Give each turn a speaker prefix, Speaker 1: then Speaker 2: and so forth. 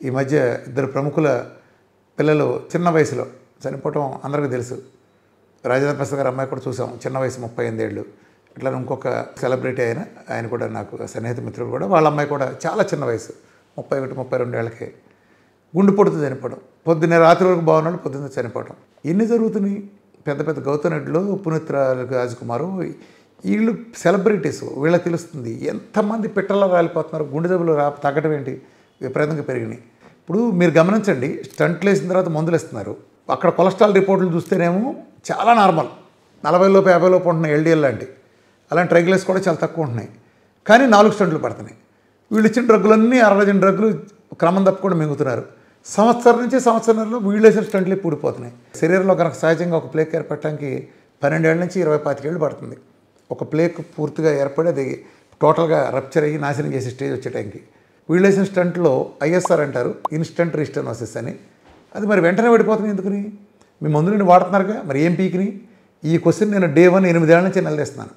Speaker 1: ఈ మధ్య ఇద్దరు ప్రముఖుల పిల్లలు చిన్న వయసులో చనిపోవటం అందరికీ తెలుసు. రాజేంద్ర ప్రసాద్ గారి అమ్మాయి కూడా చూసాం, చిన్న వయసు 38 ఏళ్ళు. ఇట్లా ఇంకొక సెలబ్రిటీ ఆయన కూడా నాకు సన్నిహిత మిత్రుడు కూడా, వాళ్ళ అమ్మాయి కూడా చాలా చిన్న వయసు 31, 32 ఏళ్ళకే గుండెపోటుతో చనిపోవడం. పొద్దున్నే రాత్రి వరకు బాగున్నాడు, పొద్దున్న చనిపోవడం. ఎన్ని జరుగుతున్నాయి? పెద్ద పెద్ద గౌతమ్ రెడ్డిలో, పునీత్ రాజ్కుమారు, వీళ్ళు సెలబ్రిటీస్, వీళ్ళకి తెలుస్తుంది ఎంతమంది పిట్టల్లో రాలిపోతున్నారు. గుండె జబ్బులు తగ్గడం ఏంటి విపరీతంగా పెరిగినాయి. ఇప్పుడు మీరు గమనించండి, స్టంట్లు వేసిన తర్వాత మందులు ఇస్తున్నారు. అక్కడ కొలెస్ట్రాల్ రిపోర్టులు చూస్తేనేమో చాలా నార్మల్, 40 లోపు 50 లోపు ఉంటున్నాయి ఎల్డిఎల్ లాంటి. అలాంటి ట్రైగ్లైస్ కూడా చాలా తక్కువ ఉంటున్నాయి. కానీ 4 స్టంట్లు పడుతున్నాయి. వీళ్ళు ఇచ్చిన డ్రగ్గులన్నీ 60 డ్రగ్గులు క్రమం తప్పకుండా మింగుతున్నారు. సంవత్సరం నుంచి సంవత్సరంలో వీళ్ళు వేసిన స్టంట్లు పూడిపోతున్నాయి. శరీరంలో కనుక సహజంగా ఒక ప్లేక్ ఏర్పడటానికి 12 ఏళ్ళ నుంచి 25 ఏళ్ళు పడుతుంది. ఒక ప్లేక్ పూర్తిగా ఏర్పడి అది టోటల్గా రప్చర్ అయ్యి నాశనం చేసే స్టేజ్ వచ్చే టైంకి వీళ్ళు వేసిన స్టంట్లో ఐఎస్ఆర్ అంటారు, ఇన్స్టంట్ రీస్టెనోసిస్ అని. అది మరి వెంటనే పడిపోతుంది ఎందుకని? మీ మందులని వాడుతున్నారుగా, మరి ఏం పీకిని? ఈ క్వశ్చన్ నేను డే 1 8 ఏళ్ళ నుంచి నిలదీస్తున్నాను.